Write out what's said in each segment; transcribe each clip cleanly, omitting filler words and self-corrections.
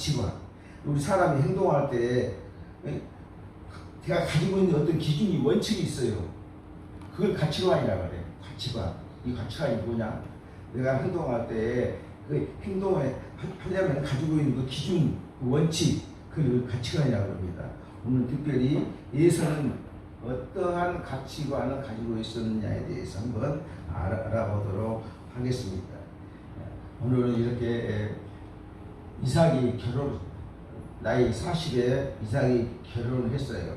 가치관. 우리 사람이 행동할 때 제가 가지고 있는 어떤 기준이 원칙이 있어요. 그걸 가치관이라고 그래요. 가치관. 이 가치관이 뭐냐? 내가 행동할 때 그 행동을 하려면 가지고 있는 그 기준, 그 원칙, 그 가치관이라고 합니다. 오늘 특별히 예수는 어떠한 가치관을 가지고 있었느냐에 대해서 한번 알아보도록 하겠습니다. 오늘은 이렇게 이삭이 나이 40에 이삭이 결혼을 했어요.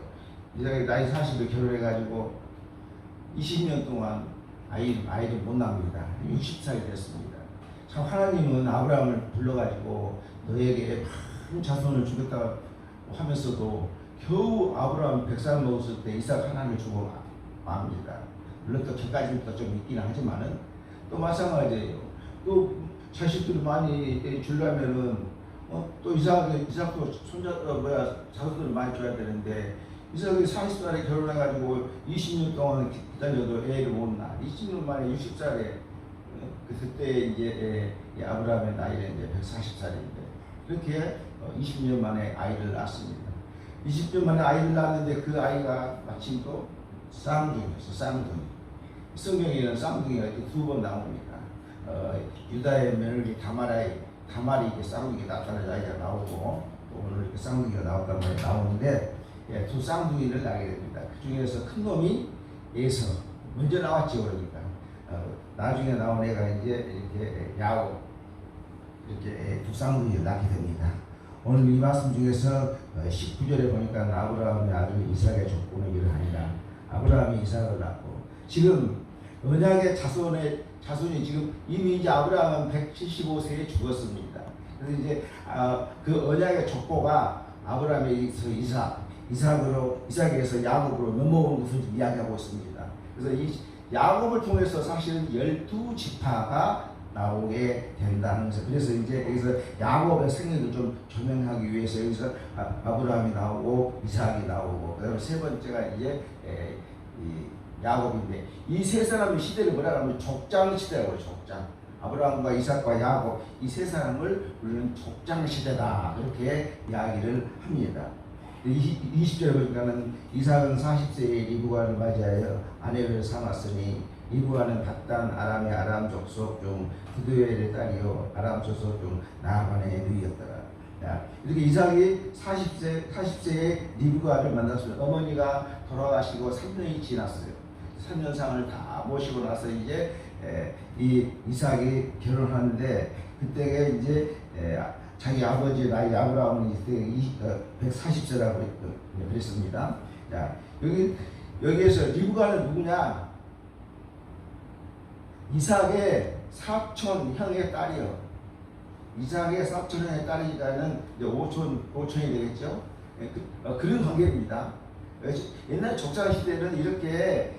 이삭이 나이 40에 결혼해가지고 20년 동안 아이를 못 낳습니다. 60살이 됐습니다. 참 하나님은 아브라함을 불러가지고 너에게 많은 자손을 주겠다 하면서도 겨우 아브라함 100살 먹었을 때 이삭 하나를 주고 맙니다. 물론 또 저까지부터 좀 있긴 하지만은 또 마찬가지예요. 또 자식들을 많이 주려면은 또 이삭도 자손들을 많이 줘야 되는데 이삭이 40살에 결혼해가지고 20년 동안 기다려도 애를 못 낳아. 20년 만에 60살에 그때 이제 아브라함의 나이는 이제 140살인데 그렇게 20년 만에 아이를 낳았습니다. 20년 만에 아이를 낳았는데 그 아이가 마침 또 쌍둥이였어. 쌍둥이. 성경에는 쌍둥이가 두 번 나옵니다. 유다의 며느리 다말이 이게 쌍둥이가 나타나는 아이가 나오고 또 오늘 이렇게 쌍둥이가 나왔단 말이 나오는데 두 쌍둥이를 낳게 됩니다. 그 중에서 큰 놈이 에서 먼저 나왔죠. 그러니까 나중에 나온 애가 이제 이렇게 야곱 이렇게 두 쌍둥이를 낳게 됩니다. 오늘 이 말씀 중에서 19절에 보니까 아브라함이 아주 이삭의 족보는 이를 하니라. 아브라함이 이삭을 낳고 지금 언약의 자손이 지금 이미 이제 아브라함은 175세에 죽었습니다. 그래서 이제 그 언약의 족보가 아브라함에서 이삭에서 야곱으로 넘어온 것을 이야기하고 있습니다. 그래서 이 야곱을 통해서 사실은 12지파가 나오게 된다는 것을, 그래서 이제 여기서 야곱의 생애를 좀 조명하기 위해서 여기서 아브라함이 나오고 이삭이 나오고 그다음에 세 번째가 이제 야곱인데 이 세 사람의 시대를 뭐라 하면 족장 시대라고 해요. 족장. 아브라함과 이삭과 야곱 이 세 사람을 우리는 족장 시대다 그렇게 이야기를 합니다. 20절에 보니까는 이삭은 40세에 리브가를 맞이하여 아내를 삼았으니 리브가는 밧단 아람의 아람 족속 중 드두엘의 딸이요 아람 족속 중 나아반의 누이였더라. 이렇게 이삭이 40세에 리브가를 만났습니다. 어머니가 돌아가시고 3년이 지났어요. 3년상을 다 모시고 나서 이제 이 이삭이 결혼하는데 그때가 이제 자기 아버지 나이 아브라함은 이때 140세라고 그랬습니다. 자, 여기에서 리브가는 누구냐? 이삭의 사촌 형의 딸이요. 이삭의 사촌 형의 딸이니까는 이제 오촌이 되겠죠. 그런 관계입니다. 옛날 족장 시대는 이렇게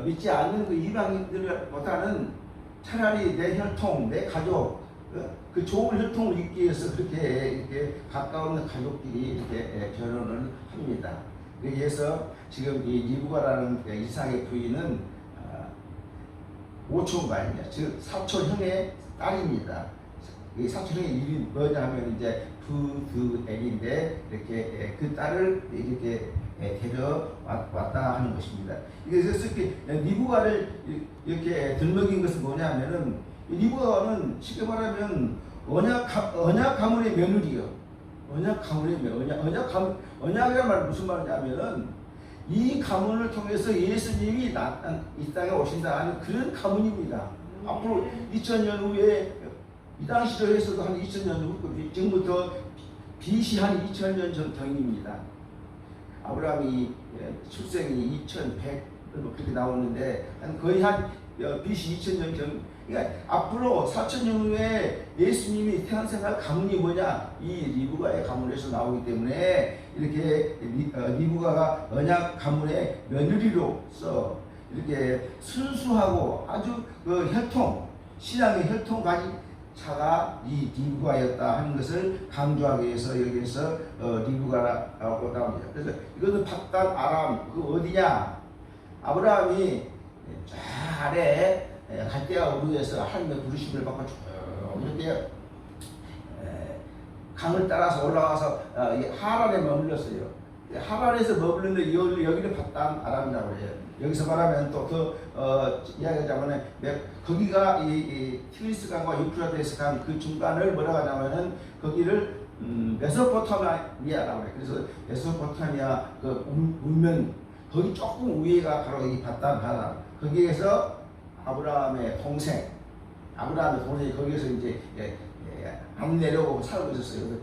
믿지 않는 그 이방인들보다는 차라리 내 혈통, 내 가족, 그 좋은 혈통을 잇기 위해서 그렇게 이렇게 가까운 가족끼리 이렇게 결혼을 합니다. 그래서 지금 이 리브가라는 이삭의 부인은 오촌가입니다. 즉 사촌형의 딸입니다. 이 사촌형의 이름이 뭐냐 하면 이제 부드엘인데 이렇게 그 딸을 이렇게 데려왔다 하는 것입니다. 그래서 리브가를 이렇게 들먹인 것은 뭐냐면은 리브가는 쉽게 말하면 언약 가문의 며느리요. 언약이란 말은 무슨 말이냐면은 이 가문을 통해서 예수님이 이 땅에 오신다 하는 그런 가문입니다. 앞으로 2000년 후에 이 당시로 해서도 한 2000년 후 지금부터 BC 한 2000년 전경입니다. 아브라함이 출생이 2100 그렇게 나오는데 거의 한 BC 2000년 전. 그러니까 앞으로 4000년 후에 예수님이 태어날 가문이 뭐냐? 이 리브가의 가문에서 나오기 때문에 이렇게 리브가가 언약 가문의 며느리로서 이렇게 순수하고 아주 그 혈통, 신앙의 혈통 가진 차가 이 리브가였다 하는 것을 강조하기 위해서 여기에서 리브가라고 나옵니다. 그래서 이것은 밧단 아람 그 어디냐? 아브라함이 저 아래 갈대아 우르에서 하나님의 부르심을 받고 이렇게 강을 따라서 올라가서 이 하란에 머물렀어요. 하란에서 머물렀는데 여기를 바단 아람이라고 해요. 여기서 말하면 또 이야기하자면 거기가 이 티그리스 강과 유프라테스 강 그 중간을 뭐라고 하냐면은 거기를 메소포타미아라고 해요. 그래서 메소포타미아 그 문명 거기 조금 위에가 바로 이 바단 하란. 거기에서 아브라함의 동생이 거기에서 이제 안 내려오고 살고 있었어요. 그래서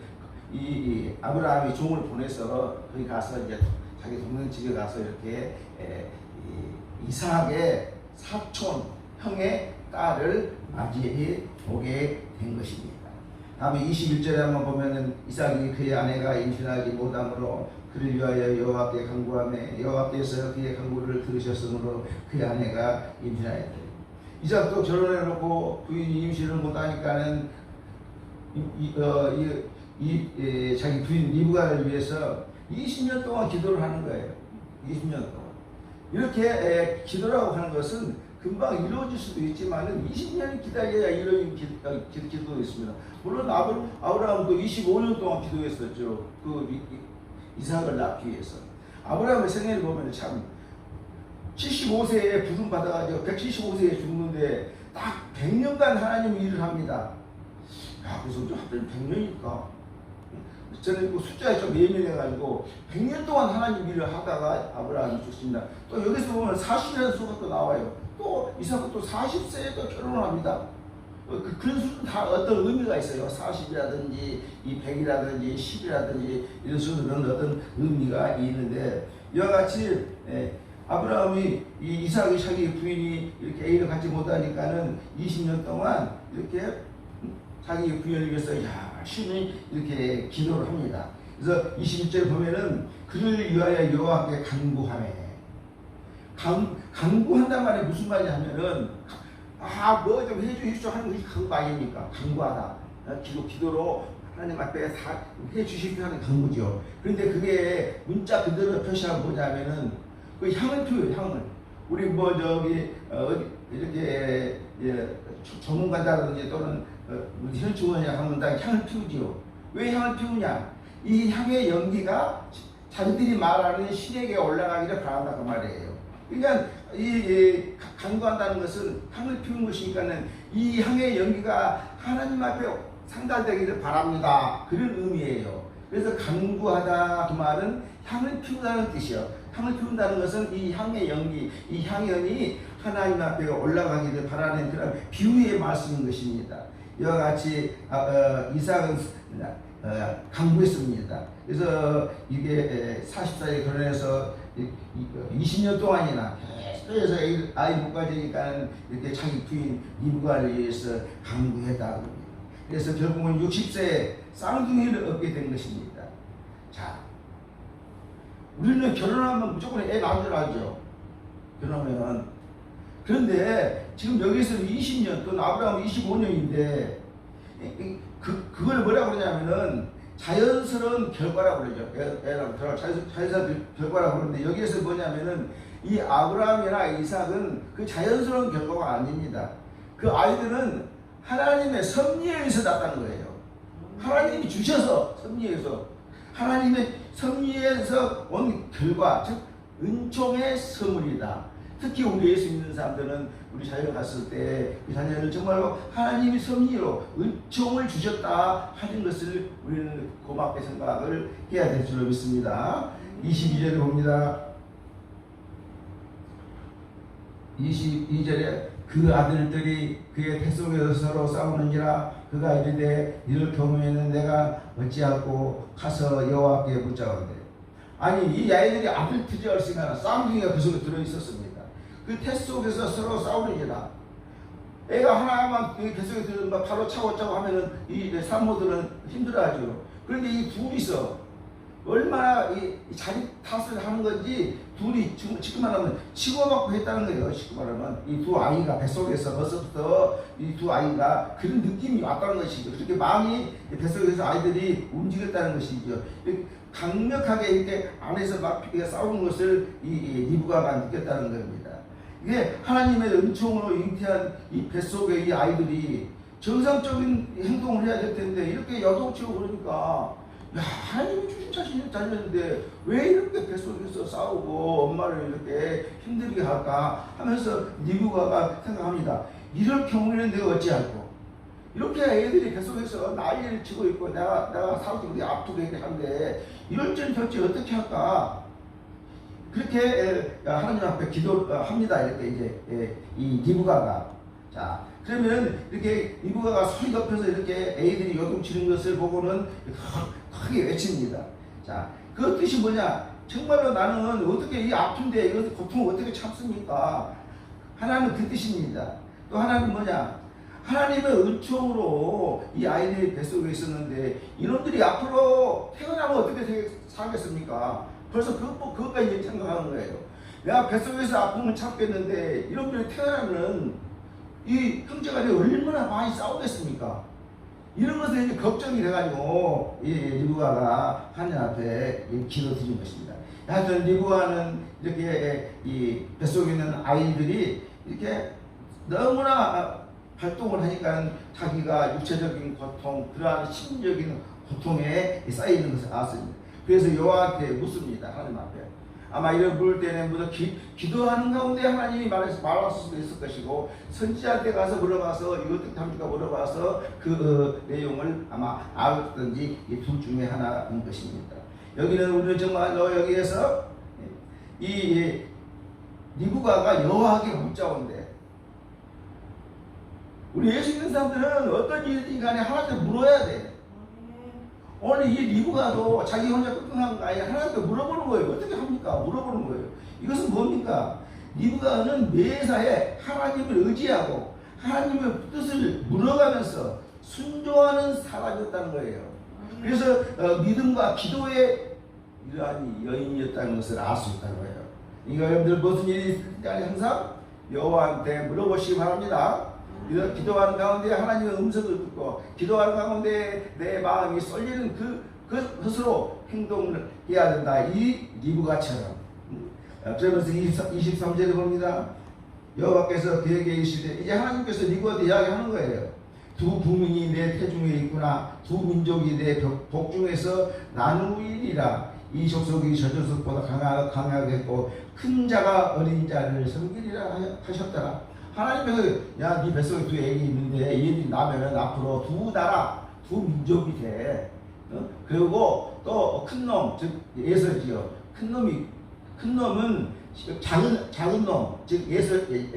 이 아브라함이 종을 보내서 거기 가서 이제 자기 동생 집에 가서 이렇게 이삭의 사촌 형의 딸을 맞이해 오게 된 것입니다. 다음에 21절에 한번 보면은 이삭이 그의 아내가 임신하지 못함으로 그를 위하여 여호와께 간구하며 여호와께서 그의 간구를 들으셨으므로 그의 아내가 임신하였다. 이삭도 결혼해놓고 부인이 임신을 못하니까는 자기 부인 리브가를 위해서 20년 동안 기도를 하는 거예요. 20년 동안. 이렇게 기도라고 하는 것은 금방 이루어질 수도 있지만 20년이 기다려야 이루어진 기도도 있습니다. 물론 아브라함도 25년 동안 기도했었죠. 그 이삭을 낳기 위해서. 아브라함의 생애를 보면 참 75세에 부름 받아가지고 175세에 죽는데 딱 100년간 하나님 일을 합니다. 야, 그래서 하필 100년이니까. 저는 그 숫자에 좀 예민해가지고 100년 동안 하나님 일을 하다가 아브라함이 죽습니다. 또 여기서 보면 40년 수가 또 나와요. 또 이삭은 또 40세에 또 결혼을 합니다. 그런 수는 다 어떤 의미가 있어요. 40이라든지 이 100이라든지 10이라든지 이런 수는 어떤 의미가 있는데 이와 같이 아브라함이 이삭이 자기 부인이 이렇게 A를 갖지 못하니까는 20년 동안 이렇게 자기 부인을 위해서 열심히 이렇게 기도를 합니다. 그래서 21절 보면은 그를 위하여 여호와께 간구하며 간구한단 말이 무슨 말이냐면은 뭐 좀 해주십시오 하는 것이 간구 아닙니까? 간구하다. 기도로 하나님 앞에 다 해주십시오 하는 간구죠. 그런데 그게 문자 그대로 표시하면 뭐냐면은 그 향을 피워요. 향을. 우리 뭐 저기 이렇게 전문가다든지 또는 현충원에 가면 다 향을 피우지요. 왜 향을 피우냐? 이 향의 연기가 자기들이 말하는 신에게 올라가기를 바란다 그 말이에요. 그러니까 이 간구한다는 것은 향을 피우는 것이니까는 이 향의 연기가 하나님 앞에 상달되기를 바랍니다. 그런 의미예요. 그래서 간구하다 그 말은 향을 피우다는 뜻이요. 향을 피운다는 것은 이 향의 연기, 이 향연이 하나님 앞에 올라가기를 바라는 그런 비유의 말씀인 것입니다. 이와 같이 이삭은 간구했습니다. 그래서 이게 40살에 결혼해서 20년 동안이나 계속해서 아이 못 가지니까 이렇게 자기 부인 리브가를 위해서 간구했다고 합니다. 그래서 결국은 60세에 쌍둥이를 얻게 된 것입니다. 자, 우리는 결혼하면 무조건 애 낳은 줄 알죠. 결혼하면. 그런데 지금 여기서 20년 또는 아브라함은 25년인데 그걸 뭐라고 그러냐면은 자연스러운 결과라고 그러죠. 자연스러운 결과라고 그러는데 여기에서 뭐냐면은 이 아브라함이나 이삭은 그 자연스러운 결과가 아닙니다. 그 아이들은 하나님의 섭리에 의해서 났다는 거예요. 하나님이 주셔서 섭리에서 하나님의 섭리에서 온 결과, 즉 은총의 선물이다. 특히 우리 예수 믿는 사람들은 우리 자녀가 갔을 때 그 자녀를 정말로 하나님이 섭리로 은총을 주셨다 하는 것을 우리는 고맙게 생각을 해야 될 줄로 믿습니다. 22절에 봅니다. 22절에 그 아들들이 그의 태 속에서 서로 싸우느니라. 그가 이르되 이럴 경우에는 내가 어찌하고 가서 여호와께 묻자오되. 아니 이 아이들이 아들들이 얼씨나 쌍둥이가 그 속에 들어있었습니다. 그 태 속에서 서로 싸우느니라. 애가 하나만 그 속에 들어서 바로 차고 하면은 이 산모들은 힘들어하죠. 그런데 이 둘이서 얼마나 이 자기 탓을 하는 건지 둘이 지금 말하면 치고받고 했다는 거예요. 지금 말하면 이 두 아이가 뱃속에서 벌써부터 이 두 아이가 그런 느낌이 왔다는 것이죠. 그렇게 마음이 뱃속에서 아이들이 움직였다는 것이죠. 강력하게 이렇게 안에서 막 싸우는 것을 이 리브가가 느꼈다는 겁니다. 이게 하나님의 은총으로 잉태한 이 뱃속의 이 아이들이 정상적인 행동을 해야 될 텐데 이렇게 여동치고 그러니까 야, 하나님이 주신 자신이 달렸는데 왜 이렇게 뱃속에서 싸우고 엄마를 이렇게 힘들게 할까 하면서 니부가가 생각합니다. 이럴 경우에는 내가 어찌할꼬? 이렇게 애들이 뱃속에서 난리를 치고 있고 내가 살기 우리 아프게 한데 이럴 땐 도대체 어떻게 할까? 그렇게 하나님 앞에 기도합니다. 이렇게 이제 이 니부가가. 자, 그러면 이렇게 니부가가 소리 높여서 이렇게 애들이 요동치는 것을 보고는 크게 외칩니다. 자, 그 뜻이 뭐냐? 정말로 나는 어떻게 이 아픈데 이 고통을 어떻게 참습니까? 하나님은 그 뜻입니다. 또 하나는 뭐냐? 하나님의 은총으로 이 아이들이 뱃속에 있었는데 이놈들이 앞으로 태어나면 어떻게 살겠습니까? 벌써 그것까지 생각하는 거예요. 내가 뱃속에서 아픔을 참겠는데 이놈들이 태어나면 이 형제간에 얼마나 많이 싸우겠습니까? 이런 것에 이제 걱정이 돼가지고 리브가가 하나님 앞에 기도 드린 것입니다. 하여튼 리브가는 이렇게 이 뱃속에 있는 아이들이 이렇게 너무나 활동을 하니까 자기가 육체적인 고통, 그러한 심리적인 고통에 쌓이는 것을 알았습니다. 그래서 여호와한테 묻습니다. 하나님 앞에. 아마 이런 물을 때는 무슨 기도하는 가운데 하나님이 말할 수도 있을 것이고 선지자한테 가서 물어봐서 이거 어떻게 합니까 물어봐서 그 내용을 아마 알았든지 이 둘 중에 하나인 것입니다. 여기는 우리는 정말 여기에서 이 리브가가 여호와에게 묻자온데 우리 예수 믿는 사람들은 어떤 일이든 간에 하나님께 물어야 돼. 오늘 이 리브가도 자기 혼자 끙끙한 거 아니라 하나님께 물어보는 거예요. 어떻게 합니까? 물어보는 거예요. 이것은 뭡니까? 리브가는 매사에 하나님을 의지하고 하나님의 뜻을 물어가면서 순종하는 사람이었다는 거예요. 그래서 믿음과 기도의 이러한 여인이었다는 것을 알 수 있다는 거예요. 그러니까 여러분들 무슨 일이 있을 때 항상 여호와한테 물어보시기 바랍니다. 기도하는 가운데 하나님의 음성을 듣고 기도하는 가운데 내 마음이 쏠리는 그것으로 행동을 해야 된다. 이 리브가처럼. 그러면서 23절에 봅니다. 여호와께서 그에게 이르시되 이제 하나님께서 리브가한테 이야기하는 거예요. 두 부민이 내 태중에 있구나. 두 민족이 내 복중에서 나누리라. 이 족속이 저 족속보다 강하겠고 큰 자가 어린 자를 섬기리라 하셨더라. 하나님께서 야, 네 뱃속에 두 애기 있는데 얘들이 나면은 앞으로 두 나라, 두 민족이 돼. 그리고 또 큰 놈, 즉 예서지요. 큰 놈은 작은 놈, 즉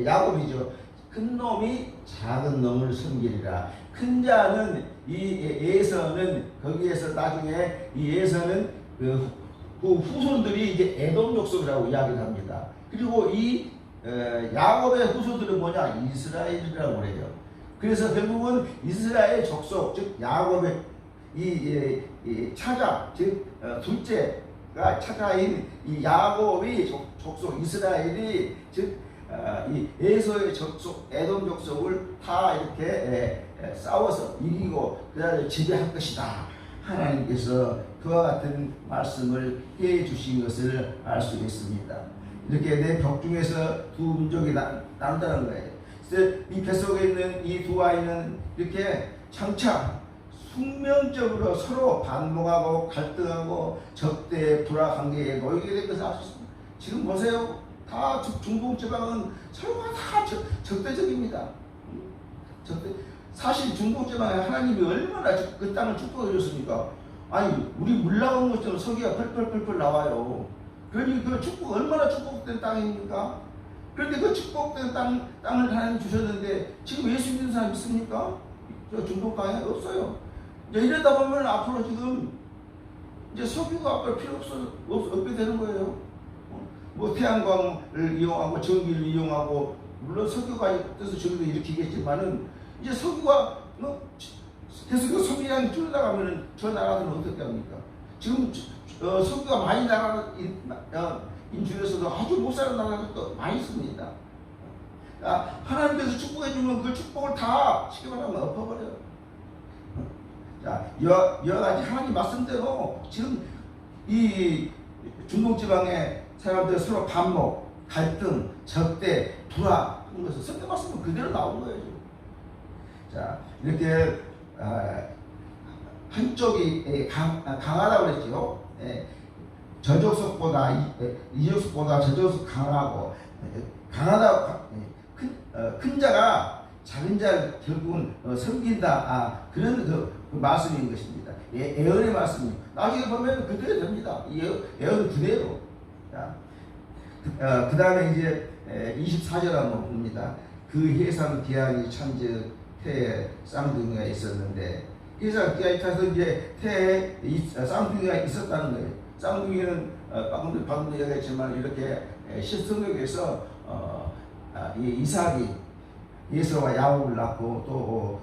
야곱이죠. 큰 놈이 작은 놈을 섬기리라. 큰 자는 이 예서는 거기에서 나중에 이 예서는 그 후손들이 이제 에돔 족속이라고 이야기를 합니다. 그리고 이 야곱의 후손들은 뭐냐? 이스라엘이라고 그래요. 그래서 결국은 이스라엘 족속, 즉 야곱의 이 차자, 즉 둘째가 차자인 이 야곱의 족속 이스라엘이 즉 이 에서의 족속 에돔 족속을 다 이렇게 싸워서 이기고 그다음에 지배할 것이다. 하나님께서 그와 같은 말씀을 해 주신 것을 알 수 있습니다. 이렇게 내 벽중에서 두 민족이 나눈다는 거예요. 그래서 이 뱃속에 있는 이 두 아이는 이렇게 장차 숙명적으로 서로 반목하고 갈등하고 적대 불화관계에 놓이게 될 것을 알 수 있습니다. 지금 보세요. 다 중동지방은 서로가 다 적대적입니다. 사실 중동지방에 하나님이 얼마나 그 땅을 축복해 줬습니까? 아니 우리 물 나오는 것처럼 서기가 펄펄펄펄 나와요. 그러니 그 축복 얼마나 축복된 땅입니까? 그런데 그 축복된 땅을 하나님 주셨는데 지금 예수 믿는 사람 있습니까? 저 중동 땅에 없어요. 이제 이러다 보면 앞으로 지금 이제 석유가 앞으로 필요 없게 되는 거예요. 뭐 태양광을 이용하고 전기를 이용하고 물론 석유가 있어서 저기도 일으키겠지만은 이제 석유가 계속 석유량이 줄어나가면은 저 나라들은 어떻게 합니까? 지금 석유가 많이 나가는 중에서도 아주 못 사는 나라들도 많이 있습니다. 하나님께서 축복해주면 그 축복을 다 쉽게 말하면 엎어버려요. 자, 여러 가지 하나님 말씀대로 지금 이 중동지방의 사람들 서로 반목, 갈등, 적대, 불화 하는 것은 성경 말씀은 그대로 나온 거예요. 자, 이렇게 한쪽이 강하다고 그랬죠. 저족속보다 이족속보다 저족속 강하고 강하다. 큰 자가 작은 자를 결국은 섬긴다. 그런 그 말씀인 것입니다. 애언의 말씀입니다. 나중에 보면 그대로 됩니다. 애언 그대로. 그 다음에 이제 24절 한번 봅니다. 그 해상 기한이 천재 태에 쌍둥이가 있었는데, 해상 기한이 타서 이제 태에 쌍둥이가 있었다는 거예요. 쌍둥이는 방금도 얘기했지만 이렇게 신성경에서 이삭이 에서와 야곱을 낳고 또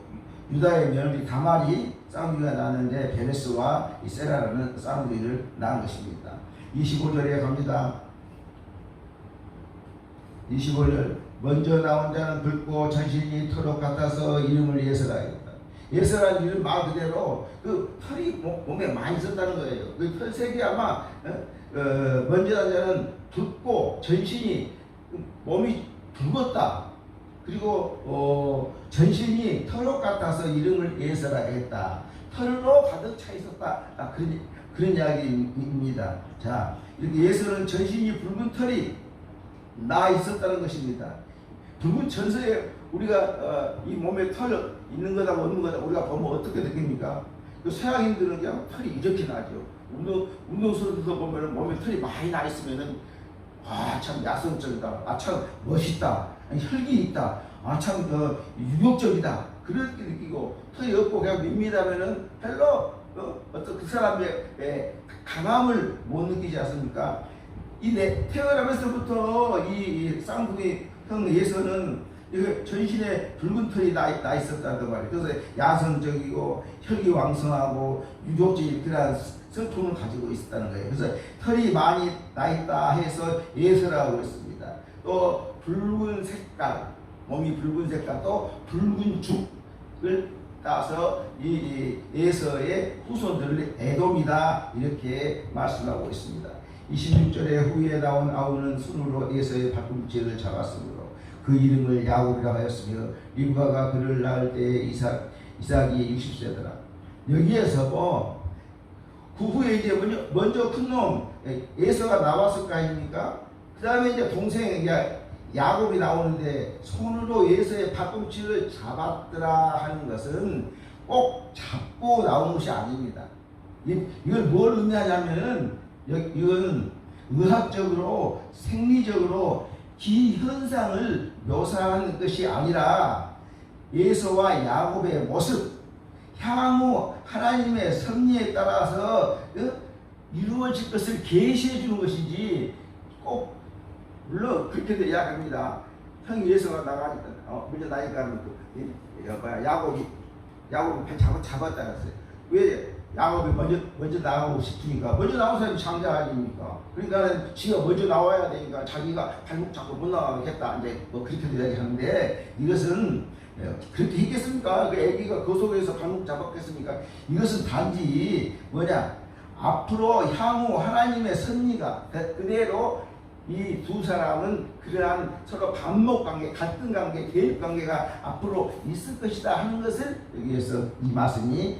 유다의 며느리 다말이 쌍둥이가 낳았는데 베레스와 세라라는 쌍둥이를 낳은 것입니다. 25절에 갑니다. 25절 먼저 나온 자는 붉고 전신이 털옷 같아서 이름을 예서라했다. 예서라는 이름 말 그대로 그 털이 몸에 많이 있었다는 거예요. 그 털색이 아마 먼저 나온 자는 붉고 전신이 몸이 붉었다. 그리고 전신이 털옷 같아서 이름을 예서라 했다. 털로 가득 차 있었다. 그런 이야기입니다. 자, 이렇게 예서는 전신이 붉은 털이 나 있었다는 것입니다. 붉은 전서에 우리가 이 몸에 털 있는 거다 없는 거다 우리가 보면 어떻게 느낍니까? 그 서양인들은 그냥 털이 이렇게 나죠. 운동선수들 보면 몸에 털이 많이 나 있으면은 참 야성적이다. 참 멋있다. 혈기 있다. 참 유격적이다. 그렇게 느끼고 털이 없고 그냥 밋밋하면은 별로 어떤 그 사람의 강함을 못 느끼지 않습니까? 태어나면서부터 이 쌍둥이 형 예서는 전신에 붉은 털이 나 있었다는 말이에요. 그래서 야성적이고 혈기왕성하고 유격적인 그런 성품을 가지고 있었다는 거예요. 그래서 털이 많이 나 있다 해서 예서라고 했습니다. 또 붉은 색깔, 몸이 붉은 색깔, 또 붉은 죽을 따서 이 예서의 후손들을 에돔이다 이렇게 말씀하고 있습니다. 26절에 후에 나온 아우는 손으로 예서의 발꿈치를 잡았으므로 그 이름을 야곱이라 하였으며 리브가가 그를 낳을 때에 이삭이 60세더라. 여기에서 그 후에 이제 먼저 큰 놈 예서가 나왔을 거 아닙니까? 그 다음에 이제 동생 야곱이 나오는데 손으로 예서의 발꿈치를 잡았더라 하는 것은 꼭 잡고 나온 것이 아닙니다. 이걸 뭘 의미하냐면은 이건 의학적으로 생리적으로 기현상을 묘사하는 것이 아니라 예서와 야곱의 모습, 향후 하나님의 섭리에 따라서 이루어질 것을 계시해 주는 것이지 꼭 물론 그렇게도 이야기합니다. 형이 예서가 나가니까 먼저 나니까 야곱이 잡았다 그랬어요. 왜 야곱이 먼저 나가고 싶으니까 먼저 나온 사람이 장자 아닙니까? 그러니까 지가 먼저 나와야 되니까 자기가 발목 잡고 못 나가겠다. 이제 그렇게 이야기하는데 이것은 그렇게 했겠습니까? 그 애기가 그 속에서 발목 잡았겠습니까? 이것은 단지 앞으로 향후 하나님의 섭리가 그대로 이 두 사람은 그러한 서로 반목 관계, 갈등 관계, 대립 관계가 앞으로 있을 것이다 하는 것을 여기에서 이 말씀이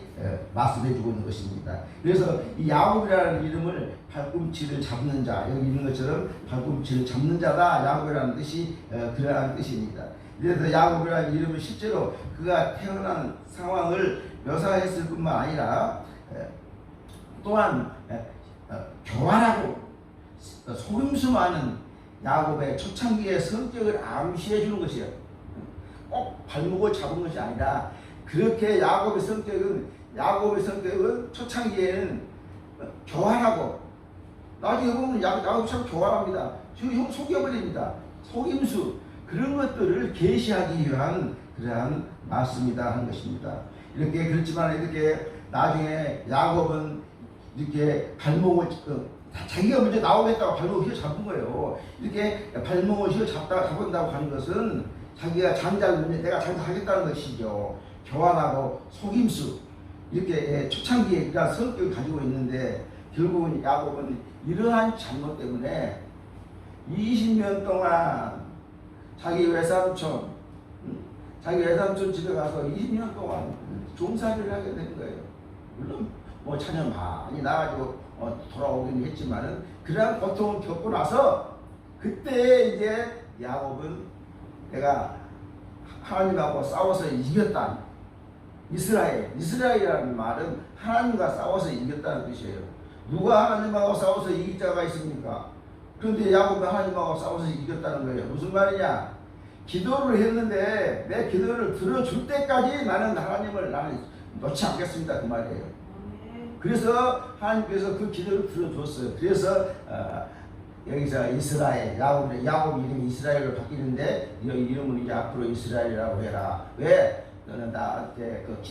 말씀해 주고 있는 것입니다. 그래서 이 야곱이라는 이름을 발꿈치를 잡는 자, 여기 있는 것처럼 발꿈치를 잡는 자다, 야곱이라는 뜻이 그러한 뜻입니다. 그래서 야곱이라는 이름은 실제로 그가 태어난 상황을 묘사했을 뿐만 아니라 또한 교활하고 속임수 많은 야곱의 초창기의 성격을 암시해 주는 것이에요. 꼭 발목을 잡은 것이 아니라 그렇게 야곱의 성격은 초창기에는 교활하고 나중에 보면 야곱 참 교활합니다. 형 속여버립니다. 속임수 그런 것들을 계시하기 위한 그러한 말씀이다 하는 것입니다. 이렇게 그렇지만 이렇게 나중에 야곱은 이렇게 발목을 자기가 먼저 나오겠다고 발목을 휘어 잡은 거예요. 이렇게 발목을 휘어 잡은다고 하는 것은 자기가 내가 장자하겠다는 것이죠. 교환하고 속임수 이렇게 초창기에 그런 성격을 가지고 있는데 결국은 야곱은 이러한 잘못 때문에 20년 동안 자기 외삼촌 자기 외삼촌 집에 가서 20년 동안 종살이를 하게 된 거예요. 물론 뭐 자녀 많이 나가지고 돌아오긴 했지만은 그러한 고통을 겪고 나서 그때 이제 야곱은 내가 하나님하고 싸워서 이겼다. 이스라엘이라는 말은 하나님과 싸워서 이겼다는 뜻이에요. 누가 하나님하고 싸워서 이길 자가 있습니까? 그런데 야곱은 하나님하고 싸워서 이겼다는 거예요. 무슨 말이냐? 기도를 했는데 내 기도를 들어줄 때까지 나는 놓지 않겠습니다. 그 말이에요. 그래서 하나님께서 그 기도를 들어줬어요. 그래서 여기서 이스라엘, 야곱 이름이 이스라엘로 바뀌는데 이 이름은 이제 앞으로 이스라엘이라고 해라. 왜? 너는 나한테 그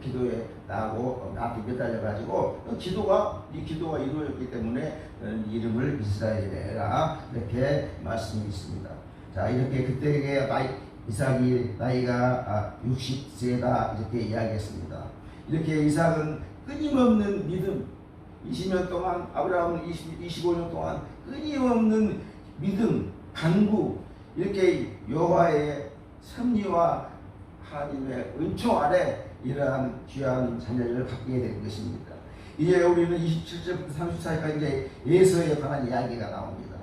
기도에 나한테 매달려가지고 이 기도가 이루어졌기 때문에 이름을 이스라엘이라 해라. 이렇게 말씀이 있습니다. 자, 이렇게 그때의 이삭이 나이가 60세다 이렇게 이야기했습니다. 이렇게 이삭은 끊임없는 믿음, 20년 동안 아브라함은 25년 동안 끊임없는 믿음, 간구, 이렇게 여호와의 섭리와 하나님의 은총 아래 이러한 귀한 자녀를 갖게 된 것입니다. 이제 우리는 27절부터 34절까지 이제 예서에 관한 이야기가 나옵니다.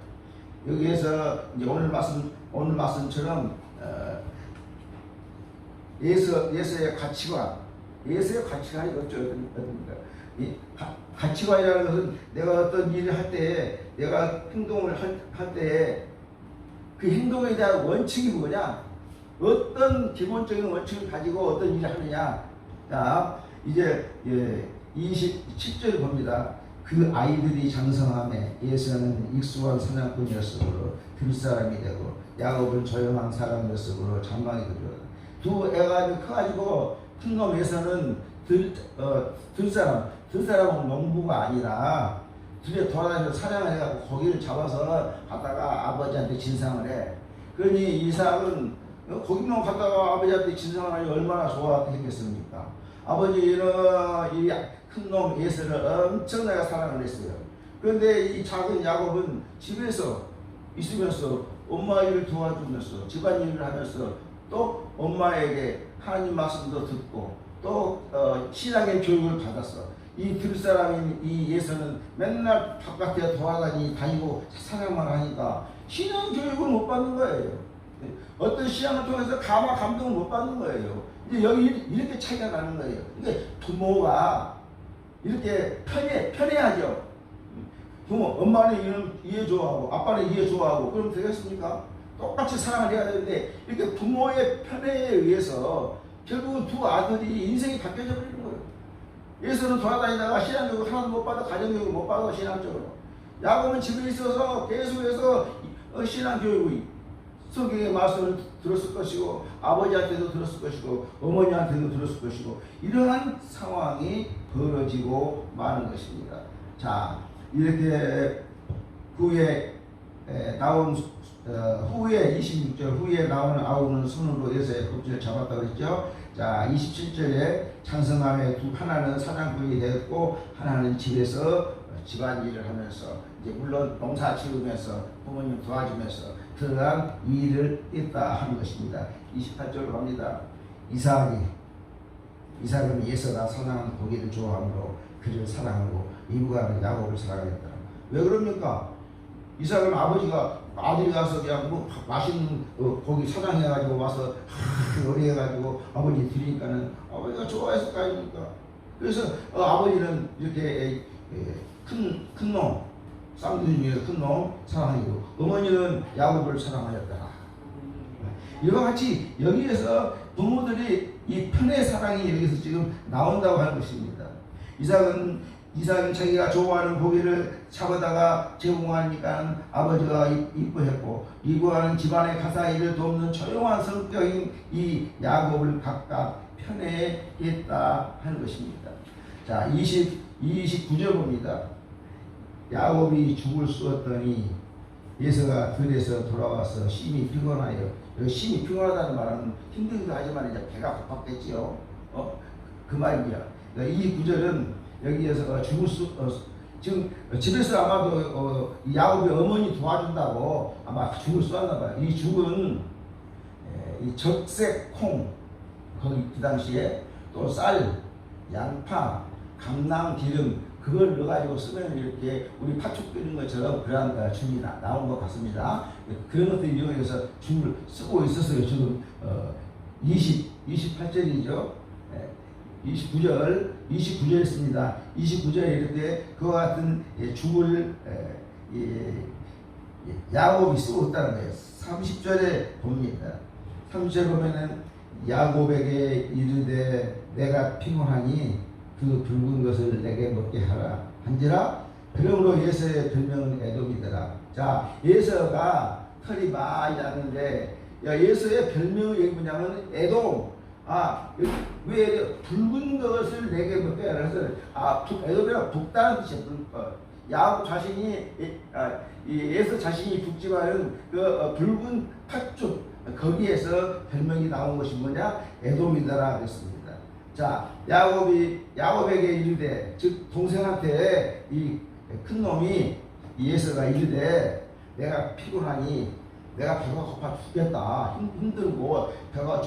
여기에서 이제 오늘 말씀처럼 예서의 가치관이 어떻습니까? 이 가치관이라는 것은 내가 어떤 일을 할 때, 내가 행동을 할 때 그 행동에 대한 원칙이 뭐냐? 어떤 기본적인 원칙을 가지고 어떤 일을 하느냐? 자, 이제 27절 봅니다. 그 아이들이 장성함에 예서는 익숙한 사냥꾼이었으므로 들사람이 되고 야곱은 조용한 사람이었으므로 장막이 되고 두 애가 커가지고 큰 놈 에서는 들사람은 농부가 아니라 들에 돌아다니면서 사냥을 해가지고 고기를 잡아서 갖다가 아버지한테 진상을 해. 그러니 이삭은 고기만 갖다가 아버지한테 진상을 하니 얼마나 좋아했겠습니까? 아버지는 이 큰 놈 예서를 엄청나게 사랑을 했어요. 그런데 이 작은 야곱은 집에서 있으면서 엄마 일을 도와주면서 집안일을 하면서 또 엄마에게 하나님 말씀도 듣고 또 신앙의 교육을 받았어. 이 들사람인 이 예서는 맨날 바깥에 다니고 사냥만 하니까 신앙 교육을 못 받는 거예요. 어떤 신앙을 통해서 감동을 못 받는 거예요. 이제 여기 이렇게 차이가 나는 거예요. 이게 부모가 이렇게 편해하죠. 부모, 엄마는 이해 좋아하고 아빠는 이해 좋아하고 그럼 되겠습니까? 똑같이 사랑을 해야 되는데 이렇게 부모의 편애에 의해서 결국은 두 아들이 인생이 바뀌어져 버리는 거예요. 예수는 돌아다니다가 신앙교육 하나도 못 받아, 가정교육을 못 받아, 신앙적으로. 야곱은 집에 있어서 계속해서 신앙교육을 성경의 말씀을 들었을 것이고 아버지한테도 들었을 것이고 어머니한테도 들었을 것이고 이러한 상황이 벌어지고 마는 것입니다. 자, 이렇게 후에 나온 후에 26절 후에 나오는 손으로 예서의 껍질을 잡았다고 했죠. 자, 27절에 장성함에 하나는 사냥꾼이 되었고 하나는 집에서 집안일을 하면서 이제 물론 농사 지으면서 부모님 도와주면서 그러한 일을 했다 하는 것입니다. 28절로 갑니다. 이삭은 예서가 사냥한 고기를 좋아하므로 그를 사랑하고 이브가는 야곱을 사랑했다. 왜 그럽니까? 이삭은 아들이 가서 그냥 뭐 맛있는 고기 사냥해가지고 와서 요리해가지고 아버지 드리니까는 아버지가 좋아해서 까입니까? 그래서 아버지는 이렇게 큰 놈, 쌍둥이 중에서 큰 놈 사랑하고 어머니는 야곱을 사랑하였다. 이와 같이 여기에서 부모들이 이 편의 사랑이 여기서 지금 나온다고 하는 것입니다. 이삭은 자기가 좋아하는 고기를 잡아다가 제공하니까 아버지가 이뻐했고 이구하는 집안의 가사일을 돕는 조용한 성격인 이 야곱을 각각 편애했다 하는 것입니다. 자, 29절 봅니다. 야곱이 죽을 쑤었더니 예서가 들에서 돌아와서 심히 피곤하여, 심히 피곤하다는 말은 힘들기도 하지만 이제 배가 고팠겠지요. 그 말입니다. 29절은 여기에서 지금 집에서 아마도 야곱의 어머니 도와준다고 아마 죽을 쏘았나 봐요. 이 죽은 이 적색 콩, 거기 그 당시에 또 쌀, 양파, 감낭, 기름 그걸 넣어가지고 쓰면 이렇게 우리 팥죽 끓이는 것처럼 그러한 죽이 나온 것 같습니다. 그런 것들 이용해서 죽을 쓰고 있었어요. 지금 28절이죠. 29절 있습니다. 29절에 이렇게 그와 같은 죽을 야곱이 쓰고 있다는 거예요. 30절에 봅니다. 30절에 보면은 야곱에게 이르되 내가 피곤하니 그 붉은 것을 내게 먹게 하라 한지라. 그러므로 예서의 별명은 에돔이더라. 자, 예서가 털이 많이 났는데 예서의 별명이 뭐냐면 에돔. 왜 붉은 것을 내게 먹게 하라 해서 에돔이라 붉다는 뜻이에요. 야곱 자신이 예서 자신이 붉지만은 그 붉은 팥죽 거기에서 별명이 나온 것이 뭐냐? 에돔이더라 그랬습니다. 자, 야곱에게 이르되, 즉 동생한테 이 큰 놈이 예서가 이르되 내가 피곤하니 내가 배가 고파 죽겠다, 힘들고 배가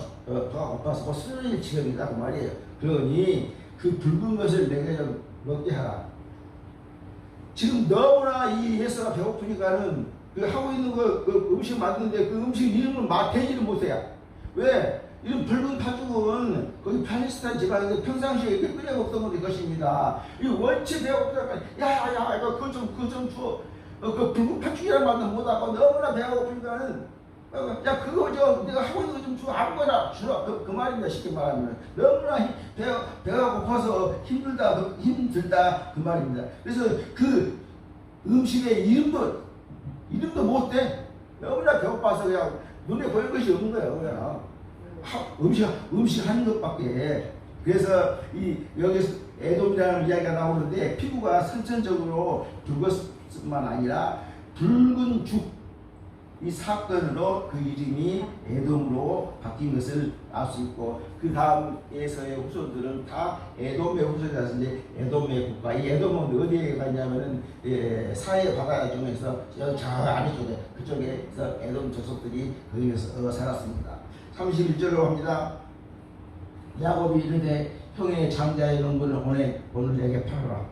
고파서 쓰러질 지경이다 그 말이에요. 그러니 그 붉은 것을 내게 좀 먹게 하라. 지금 너무나 이 예서가 배고프니까는 그 하고 있는 그 음식 만드는데 그 음식 이름을 대지를 못해요. 왜? 이런 붉은 팥죽은 거기 팔레스타인 지방에서 평상시에 끓여 먹던 것입니다. 이 원체 배고프다가 야야야 그거 좀 줘. 그 붉은 팥죽이라는 말도 못하고 너무나 배가 고프니까는 야 그거 내가 하고 있는 거 좀 줘. 아무거나 주라. 그 말입니다. 쉽게 말하면 너무나 배가 고파서 힘들다 그 말입니다. 그래서 그 음식의 이름도 못 대. 너무나 배고파서 그냥 눈에 보일 것이 없는 거예요. 그냥 음식 하는 것밖에. 그래서 여기서 에돔이라는 이야기가 나오는데 피부가 선천적으로 붉었뿐만 아니라 붉은 죽 이 사건으로 그 이름이 에돔으로 바뀐 것을 알 수 있고, 그 다음에서의 후손들은 다 에돔의 후손이라서인데 에돔의 국가. 이 에돔은 어디에 갔냐면은 사해 바다 중에서 저 아래쪽에 그쪽에서 에돔 족속들이 거기에서 살았습니다. 31절로 합니다. 야곱이 이르되 형의 장자의 농분을 오늘 내게 팔아라.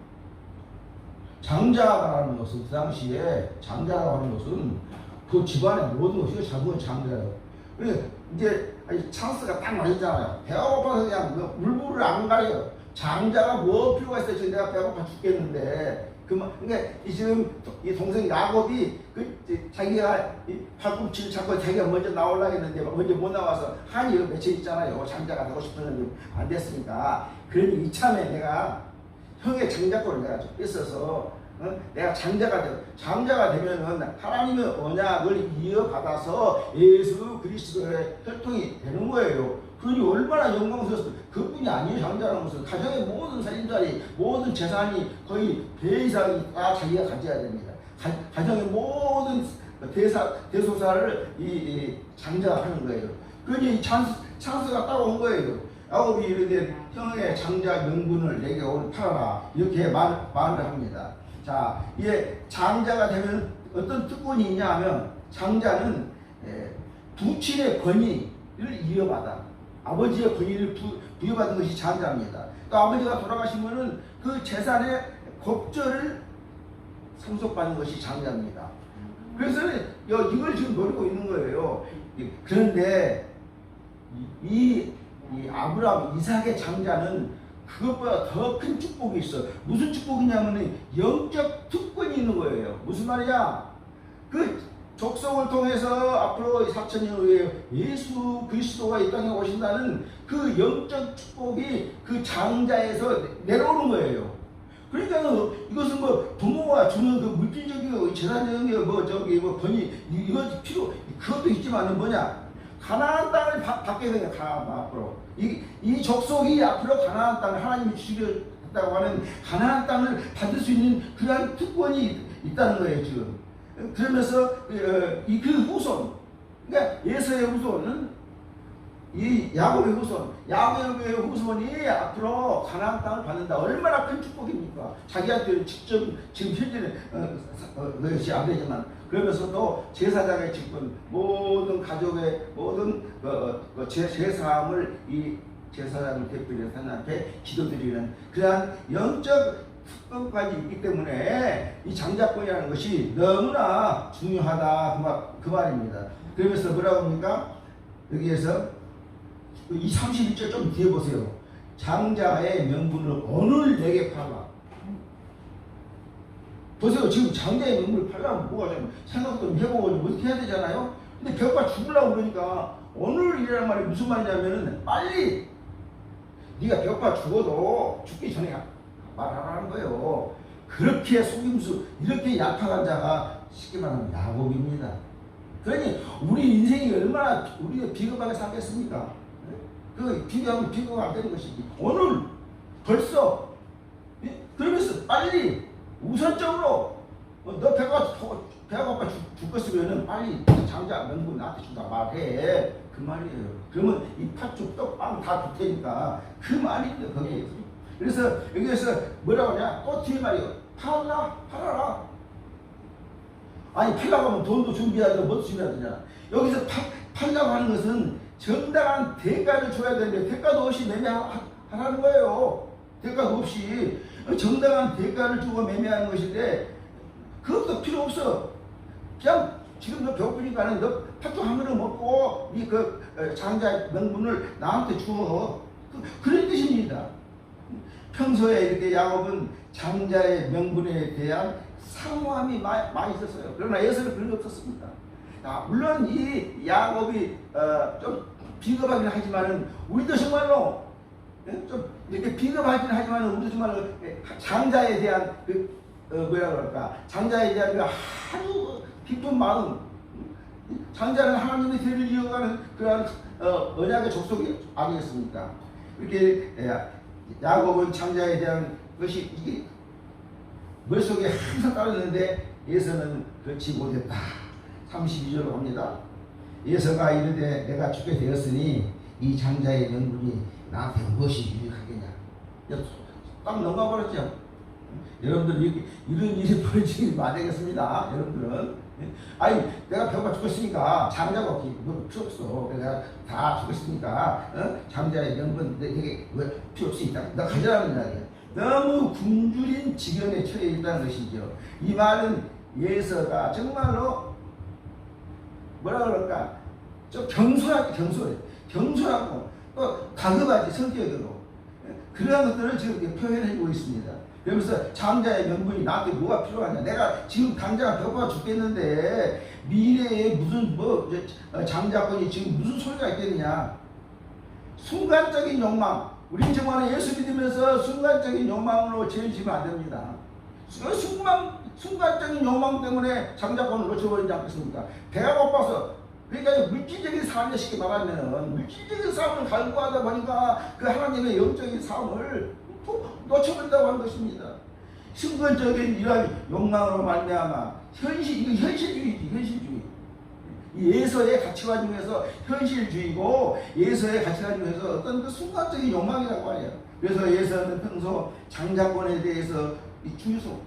장자라는 것은 그 당시에 장자라고 하는 것은 그 집안의 모든 것이 작은 장자예요. 이제 찬스가 딱 맞잖아요. 배가 고파서 그냥 물불을 안 가려요. 장자가 뭐 필요가 있어요? 지금 내가 배고파 죽겠는데. 그러니까 지금 이 동생 야곱이 자기가 팔꿈치를 잡고 자기가 먼저 나오려고 했는데 먼저 못 나와서 한이 맺혀 있잖아요. 장자가 되고 싶었는데 안 됐으니까. 그러니 이참에 내가 형의 장자권을 내가 좀 뺏어서 내가 장자가 되면은 하나님의 언약을 이어받아서 예수 그리스도의 혈통이 되는 거예요. 그러니 얼마나 영광스러웠어요. 그뿐이 아니에요. 장자라는 것은 가정의 모든 살림살이, 모든 재산이 거의 배 이상이 다 자기가 가져야 됩니다. 가정의 모든 대소사를 이 장자가 하는 거예요. 그러니 찬스가 딱 온 거예요. 야곱이 이르되 형의 장자 명분을 내게 오늘 팔아라. 이렇게 말을 합니다. 자, 이게 장자가 되면 어떤 특권이 있냐 하면 장자는 부친의 권위를 이어받아. 아버지의 권위를 부여받은 것이 장자입니다. 또 아버지가 돌아가시면은 그 재산의 법절을 상속받는 것이 장자입니다. 그래서 이걸 지금 노리고 있는 거예요. 그런데 이 아브라함, 이삭의 장자는 그것보다 더 큰 축복이 있어. 무슨 축복이냐면 영적 특권이 있는 거예요. 무슨 말이야? 그 족속을 통해서 앞으로 4,000년 후에 예수 그리스도가 이 땅에 오신다는 그 영적 축복이 그 장자에서 내려오는 거예요. 그러니까 이것은 부모가 주는 그 물질적이고 재산적인 권위 이거 그것도 있지만은 뭐냐? 가나안 땅을 받게 되는 거야. 앞으로 이 족속이 앞으로 가나안 땅을 하나님이 주시겠다고 하는 가나안 땅을 받을 수 있는 그러한 특권이 있다는 거예요 지금. 그러면서 그 후손, 그러니까 예서의 후손은 이 야곱의 후손이 앞으로 가나안 땅을 받는다. 얼마나 큰 축복입니까? 자기한테는 직접 지금 현재는 그것이 안 되지만, 그러면서도 제사장의 직분, 모든 가족의 모든 제사함을 이 제사장을 대표해서 하나님께 기도드리는 그러한 영적 특권까지 있기 때문에 이 장자권이라는 것이 너무나 중요하다 그 말입니다. 그러면서 뭐라고 합니까? 여기에서 이 31절 좀 뒤에 보세요. 장자의 명분을 오늘 내게 팔라. 보세요. 지금 장자의 명분을 팔려면 뭐가 좀 생각 좀 해보고 좀 어떻게 해야 되잖아요. 근데 배고파 죽으려고 그러니까 오늘이라는 말이 무슨 말이냐면은 빨리 네가 배고파 죽어도 죽기 전에 말하라는 거예요. 그렇게 속임수 이렇게 약한 자가 쉽게 말하면 야곱입니다. 그러니 우리 인생이 얼마나 우리가 비겁하게 살겠습니까? 그 비교하면 비교가 안 되는 것이지. 오늘 벌써 그러면서 빨리 우선적으로 너 배가 고파 죽겠으면 빨리 장자 명분 나한테 준다 말해. 그 말이에요. 그러면 이 팥죽 떡빵 다 줄 테니까 그 말이에요. 거기에. 그래서 여기에서 뭐라고 하냐? 또 뒤에 말이에요. 팔아라. 아니 팔라고 하면 돈도 준비해야 되고 뭐도 준비해야 되잖아. 여기서 팔라고 하는 것은 정당한 대가를 줘야 되는데 대가도 없이 매매하라는 거예요. 대가도 없이 정당한 대가를 주고 매매하는 것인데 그것도 필요 없어. 그냥 지금 너 배고프니까는 너 팥죽 한 그릇 먹고 네 그 장자 명분을 나한테 줘. 그런 뜻입니다. 평소에 이렇게 야곱은 장자의 명분에 대한 사모함이 많이 있었어요. 그러나 에서는 그런 게 없었습니다. 물론 이 야곱이 좀 비겁하긴 하지만은 우리도 정말로 좀 이렇게 비겁하긴 하지만은 우리도 정말로 장자에 대한 뭐라 그럴까? 장자에 대한 그 아주 깊은 마음. 장자는 하나님의 대를 이어가는 그러한 언약의 족속이 아니겠습니까? 이렇게 야곱은 장자에 대한 것이 이게 머릿속에 항상 따르는데 에서는 그렇지 못했다. 32절로 갑니다. 에서가 이르되 내가 죽게 되었으니 이 장자의 명분이 나한테 무엇이 유익하겠냐. 딱 넘어가버렸죠. 여러분들 이런 일이 벌어지지 마되겠습니다. 여러분들은 아니 내가 배고파 죽었으니까 장자가 뭐 필요 없어. 내가 다 죽었으니까 장자의 명분 내게 왜 필요 없으니까 너 가져라는 이야기야. 너무 굶주린 지경에 처해 있다는 것이죠. 이 말은 예서가 정말로 뭐라 그럴까? 좀 경솔하고 또 다급하지 성격으로 그러한 것들을 지금 표현해주고 있습니다. 그러면서 장자의 명분이 나한테 뭐가 필요하냐? 내가 지금 당장 배고파 죽겠는데 미래에 무슨 장자권이 지금 무슨 소리가 있겠느냐? 순간적인 욕망. 우린 정말 예수 믿으면서 순간적인 욕망으로 죄지면 안 됩니다. 순간적인 욕망 때문에 장자권을 놓쳐버리지 않겠습니까? 배가 고파서 그러니까 물질적인 삶에 쉽게 말하면 물질적인 삶을 갈구하다 보니까 그 하나님의 영적인 삶을 놓쳐버린다고 하는 것입니다. 순간적인 이러한 욕망으로 말미암아 이거 현실주의지 현실주의. 이 예서의 가치관 중에서 현실주의고 예서의 가치관 중에서 어떤 그 순간적인 욕망이라고 해요. 그래서 예서는 평소 장자권에 대해서 이 중요성.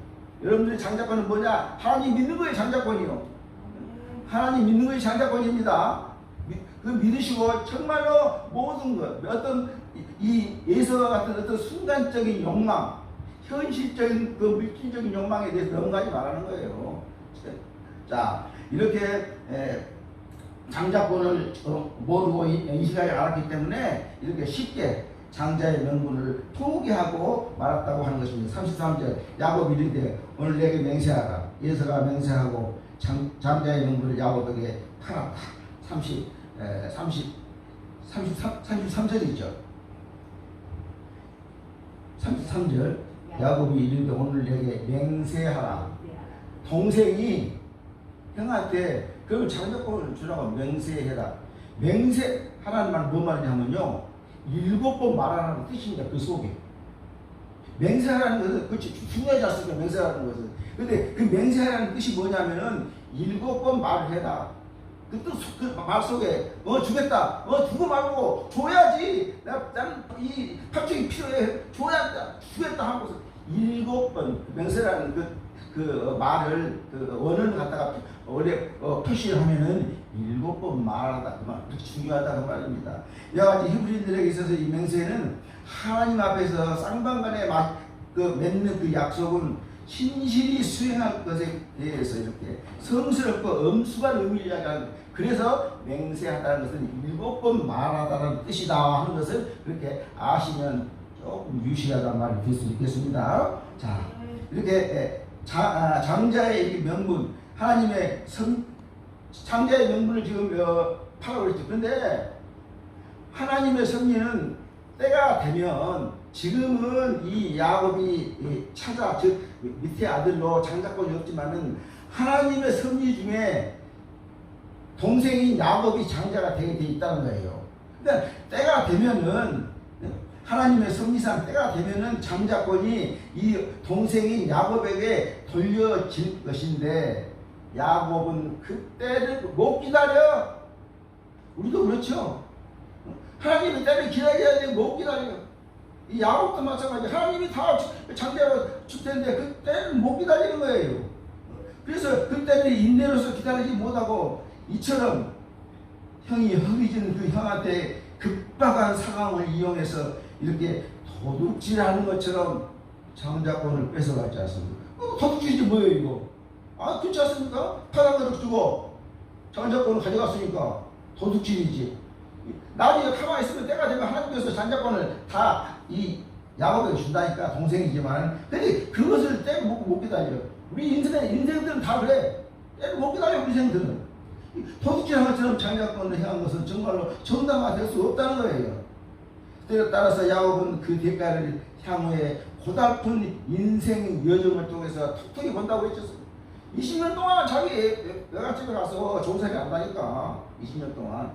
여러분들의 장자권은 뭐냐? 하나님 믿는 거예요. 장자권이요. 하나님 믿는 것이 장자권입니다. 그 믿으시고 정말로 모든 것 어떤 이 예서와 같은 어떤 순간적인 욕망, 현실적인 그 물질적인 욕망에 대해서 넘어가지 말라는 거예요. 자 이렇게 장자권을 모르고 인식하지 않았기 때문에 이렇게 쉽게 장자의 명분을 포기하고 말았다고 하는 것입니다. 33절 야곱이 이르되 오늘 내게 맹세하라. 예서가 맹세하고 장자의 명분을 야곱에게 팔았다. 33절이죠. 33절 야곱이 이르되 오늘 내게 맹세하라. 동생이 형한테 그러면 장자권을 주라고 맹세해라. 맹세하라는 말 뭔 말이냐면요 7번 말하라는 뜻입니다. 그 속에 맹세하라는 것은 그렇지 중요하지 않습니까? 맹세하라는 것은. 근데 그 맹세하라는 뜻이 뭐냐면은 7번 말을 해라. 그 말 속에 주겠다. 주고 말고 줘야지. 나는 이 팥죽이 필요해. 줘야 주겠다 하고서 7번 맹세라는 그 그 말을 그 원을 갖다가 원래 표시를 하면은 7번 말하다 그 말, 그렇게 중요하다 그 말입니다. 이와 같이 히브리인들에게 있어서 이 맹세는 하나님 앞에서 쌍방간에 맺는 그 약속은 신실히 수행할 것에 대해서 이렇게 성스럽고 엄숙한 의미를 이야기하는, 그래서 맹세하다는 것은 7번 말하다는 뜻이다 하는 것을 그렇게 아시면 조금 유시하다는 말이 될 수 있겠습니다. 자, 이렇게 장자의 명분, 하나님의 장자의 명분을 지금 파라고 그랬죠. 그런데 하나님의 섭리는 때가 되면, 지금은 이 야곱이 찾아, 즉 밑에 아들로 장자권이 없지만은 하나님의 섭리 중에 동생인 야곱이 장자가 되게 돼 있다는 거예요. 근데 때가 되면은, 하나님의 섭리상 때가 되면은 장자권이 이 동생인 야곱에게 돌려질 것인데, 야곱은 그때를 못 기다려. 우리도 그렇죠. 하나님이 때를 기다려야 돼. 못 기다려. 이 야곱도 마찬가지. 하나님이 다 장자가 줄 텐데 그때는 못 기다리는 거예요. 그래서 그때를 인내로서 기다리지 못하고, 이처럼 형이 허기진 그 형한테 급박한 상황을 이용해서 이렇게 도둑질하는 것처럼 장자권을 뺏어가지 않습니까? 도둑질이지 뭐예요 이거? 그렇지 않습니까? 파란가득 주고 장자권을 가져갔으니까 도둑질이지. 나중에 가만히 있으면 때가 되면 하나님께서 장자권을 다 이 야곱에게 준다니까, 동생이지만. 근데 그것을 때를 못 기다려. 우리 인생들은 다 그래. 때를 못 기다려. 우리 인생들은 도둑질한 것처럼 장자권을 향한 것은 정말로 정당화될 수 없다는 거예요. 때에 따라서 야곱은 그 대가를 향후에 고달픈 인생 여정을 통해서 톡톡히 본다고 했죠. 20년 동안 자기 외갓집에 가서 종살이 한다니까. 20년 동안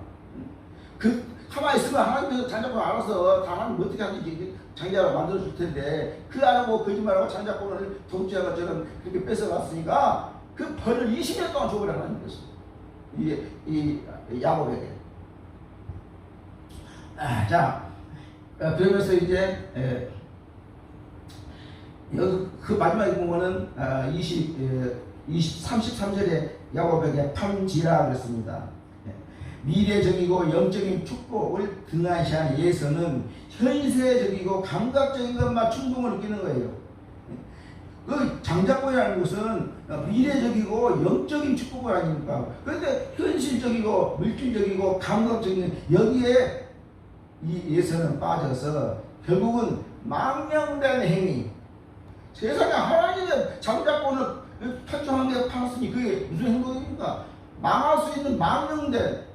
가만히 있으면 하나님께서 장자권을 알아서 다 하나님 어떻게 하는지 장자로 만들어 줄 텐데, 그 안 하고 거짓말하고 장자권을 도둑질한 것처럼 그렇게 뺏어갔으니까 그 벌을 20년 동안 줘버려 하나님께서 이 야곱에게. 자, 그러면서 이제 여기 그 마지막에 보면은 33절에 야곱에게 판지라 그랬습니다. 미래적이고 영적인 축복을 등한시한 예서는 현세적이고 감각적인 것만 충동을 느끼는 거예요. 그 장자권이라는 것은 미래적이고 영적인 축복을 아닙니까? 그런데 현실적이고 물질적이고 감각적인 여기에 이 예서는 빠져서 결국은 망령된 행위, 세상에 하나님의 장자권을 편중하게 팔았으니 그게 무슨 행동입니까? 망할 수 있는 망령된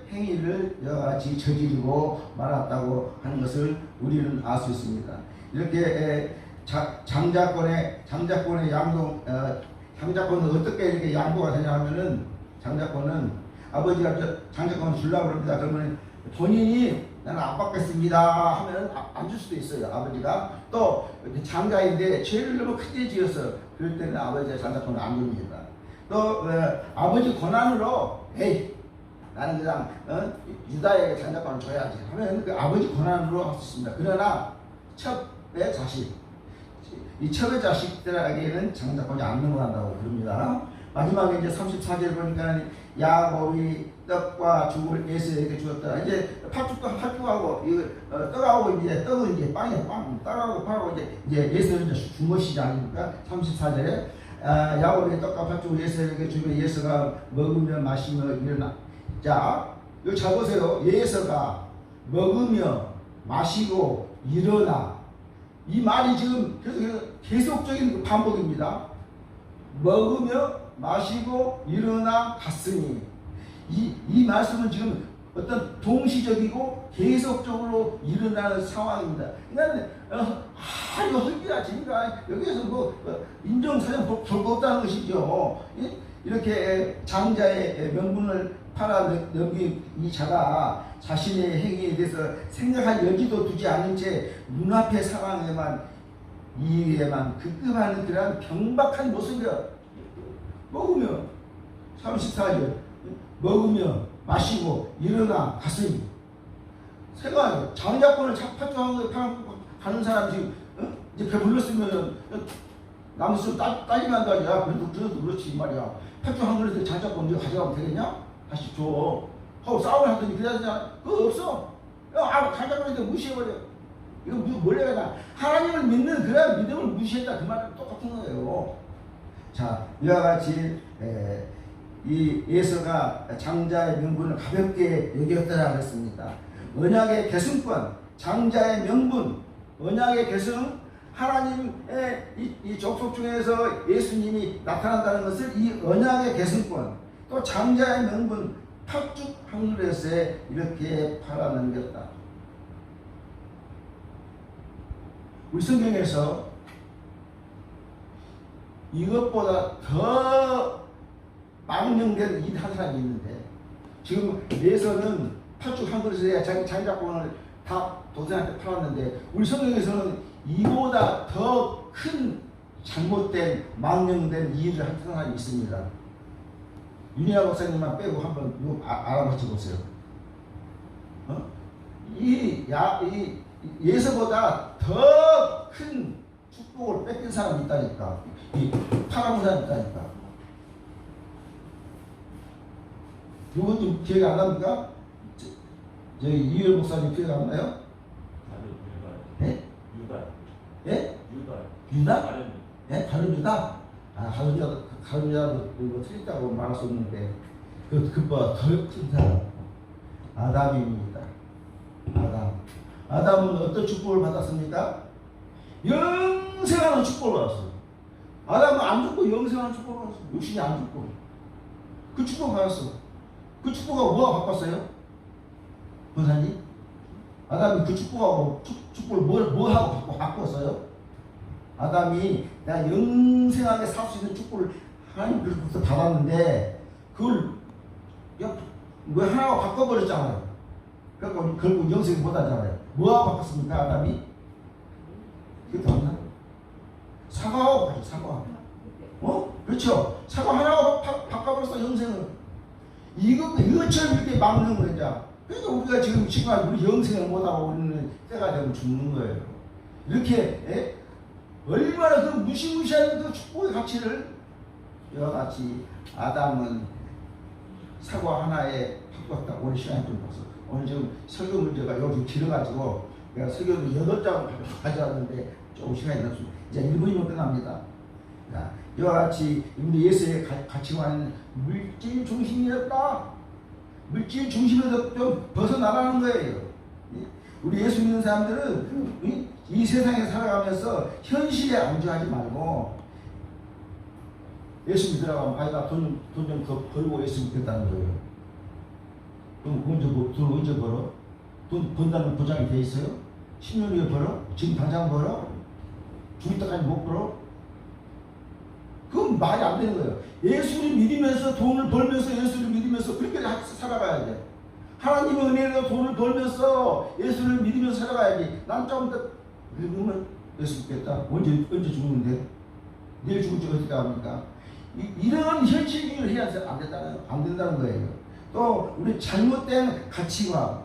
행위를 여러가지 저지르고 말았다고 하는 것을 우리는 알 수 있습니다. 이렇게 장자권의 장자권은 어떻게 이렇게 양도가 되냐 하면은, 장자권은 아버지가 장자권을 주려고 그럽니다. 그러면 본인이 나는 안 받겠습니다 하면 안 줄 수도 있어요. 아버지가 또 장자인데 죄를 너무 크게 지어서 그럴 때는 아버지가 장자권을 안 줍니다. 또 아버지 권한으로 나는 그냥 유다에게 장자권을 줘야지 하면 그 아버지 권한으로 할 수 있습니다. 그러나 첩의 자식, 이 첩의 자식들에게는 장자권이 안 넘어간다고 부릅니다. 마지막에 이제 34절 보니까 야곱이 떡과 죽을 에서에게 주었다. 이제 팥죽하고 떡하고 이제 떡은 이제 빵이에요. 떡하고 팥하고 이제 에서는 이제 준 것이지 아닙니까? 34절에 야곱이 떡과 팥죽을 에서에게 주며 에서가 먹으며 마시며 일어나. 자, 여기 잘 보세요. 예서가 먹으며 마시고 일어나. 이 말이 지금 계속적인 반복입니다. 먹으며 마시고 일어나 갔으니, 이 말씀은 지금 어떤 동시적이고 계속적으로 일어나는 상황입니다. 그러니까 이거 헐기야 지니까 여기에서 인정사정 볼 거 없다는 것이죠. 이렇게 장자의 명분을 팔아 넘긴 이 자가 자신의 행위에 대해서 생각할 여지도 두지 않은 채 눈앞의 상황에만 이해에만 급급하는 그러한 경박한 모습이야. 먹으며 34절 먹으며 마시고 일어나 갔으니, 장자권을 파는 사람 지금 이제 배불렀으면 남수 딸리면 안 야, 그래도 그렇지 이 말이야. 팥죽 한 그릇에 장작권 네가 가져가면 되겠냐? 다시 줘. 하고 싸움을 하더니 그래야 되냐? 그거 없어. 장작권인데 무시해버려. 이거 뭘 해야 되나? 하나님을 믿는 그런 믿음을 무시했다. 그 말은 똑같은 거예요. 자, 이와 같이 이 예서가 장자의 명분을 가볍게 여겼다라고 했습니다. 언약의 계승권, 장자의 명분, 언약의 계승, 하나님의 이 족속 중에서 예수님이 나타난다는 것을 이 언약의 계승권, 또 장자의 명분, 팥죽 한 그릇에 이렇게 팔아넘겼다. 우리 성경에서 이것보다 더 망령된 이 한 사람이 있는데, 지금 예서는 팥죽 한 그릇에 장작권을 다 도전한테 팔았는데, 우리 성경에서는 이보다 더 큰 잘못된 망령된 일을 한 사람이 있습니다. 윤희아 목사님만 빼고 한번 이거 알아맞혀 보세요. 이 예서보다 더 큰 축복을 뺏긴 사람이 있다니까. 이 팔아본 사람이 있다니까. 누군지 기억이 안 납니까? 저희 이율 목사님 기억 안 나요? 예? 유다. 예? 유다. 유다? 예? 가룟 유다? 가룟 유다도 뭐 틀렸다고 말할 수 없는데, 그보다 더 큰 사람. 아담입니다. 아담은 어떤 축복을 받았습니까? 영생하는 축복을 받았어요. 아담은 안 죽고 영생하는 축복을 받았어요. 육신이 안 죽고. 그 축복을 받았어. 그 축복을 뭐가 바꿨어요? 권사님? 아담이 그 축복하고 축복을 뭐하고 바꿨어요? 아담이 내가 영생하게 살 수 있는 축복을 하나님께로부터 받았는데, 그걸 뭐 하나가 바꿔버렸잖아요. 그러니까 결국 영생이 못하잖아요. 뭐하고 바꿨습니까, 아담이? 그게 더 없나? 사과하고 바꿨죠, 사과. 그렇죠. 사과 하나가 바꿔버렸어, 영생을. 이것처럼 이렇게 막는 거죠. 그러니까 우리가 지금 우리 영생을 못하고 우리는 때가 되면 죽는 거예요. 이렇게, 얼마나 그 무시무시한 그 축복의 가치를 이와 같이 아담은 사과 하나에 바꿨다. 오늘 시간이 좀 벌써. 오늘 지금 설교 문제가 여기 길어가지고 내가 설교를 8장을 가져왔는데 조금 시간이 남습니다. 이제 1분이면 끝납니다. 이와 같이 우리 예수의 가치관은 물질 중심이었다. 물질 중심에서 좀 벗어나라는 거예요. 우리 예수 믿는 사람들은 이 세상에 살아가면서 현실에 안주하지 말고, 예수 믿으라고 하면 나 돈 좀 더 벌고 예수 믿겠다는 거예요. 그럼 돈 언제 벌어? 돈 번다는 보장이 돼 있어요? 10년 후에 벌어? 지금 당장 벌어? 죽을 때까지 못 벌어? 그건 말이 안 되는 거예요. 예수를 믿으면서 돈을 벌면서 예수를 믿으면서 그렇게 살아가야 돼. 하나님의 은혜로 돈을 벌면서 예수를 믿으면서 살아가야지. 난 좀 더 늙으면 예수 믿겠다. 언제 죽는데? 내일 죽을 줄 어떻게 합니까? 이런 현실을 해야 안 된다는 거예요. 또 우리 잘못된 가치관.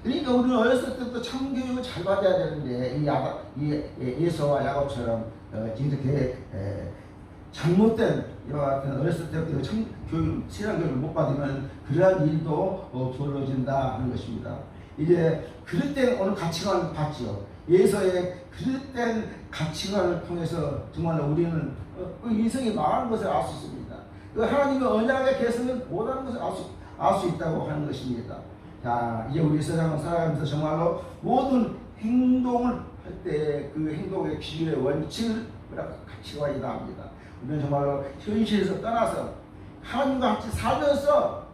그러니까 우리는 어렸을 때부터 참교육을 잘 받아야 되는데, 이 예서와 야곱처럼 이렇게 잘못된 이와 같은 어렸을 때부터 참교육, 신앙교육을 못 받으면 그러한 일도 벌어진다 하는 것입니다. 이제 그릇된 오늘 가치관을 봤죠. 예서의 그릇된 가치관을 통해서 정말로 우리는 인생이 망하는 것을 알 수 있습니다. 하나님의 언약의 계승은 못하는 것을 알 수 있다고 하는 것입니다. 자, 이제 우리 세상을 살아가면서 정말로 모든 행동을 할 때 그 행동의 기준의 원칙을 가치관이다 합니다. 우리는 정말로 현실에서 떠나서 하나님과 같이 살면서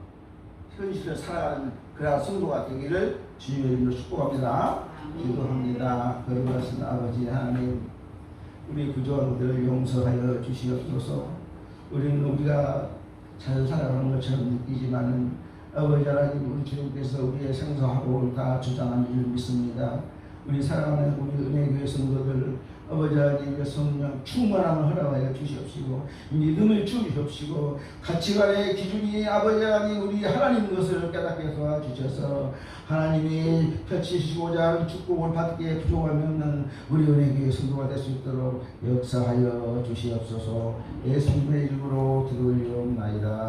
현실을 살아가는 그러한 성도가 되기를 주님의 이름으로 축복합니다. 기도합니다. 거룩하신 아버지 하나님, 우리 구조원들을 용서하여 주시옵소서. 우리는 우리가 잘 살아가는 것처럼 느끼지만은 아버지 하나님, 우리 주님께서 우리의 생사하고 다 주장하는 줄 믿습니다. 우리 사랑하는 우리 은혜교회 성도들, 아버지 하나님 성령 충만함을 허락하여 주시옵시고 믿음을 주시옵시고 가치관의 기준이 아버지 하나님 우리 하나님 것을 깨닫게 도와주셔서 하나님이 펼치시고자 하는 축복을 받기에 부족함이 없는 우리 은혜교회 성도가 될 수 있도록 역사하여 주시옵소서. 예수님의 이름으로 기도드리옵나이다.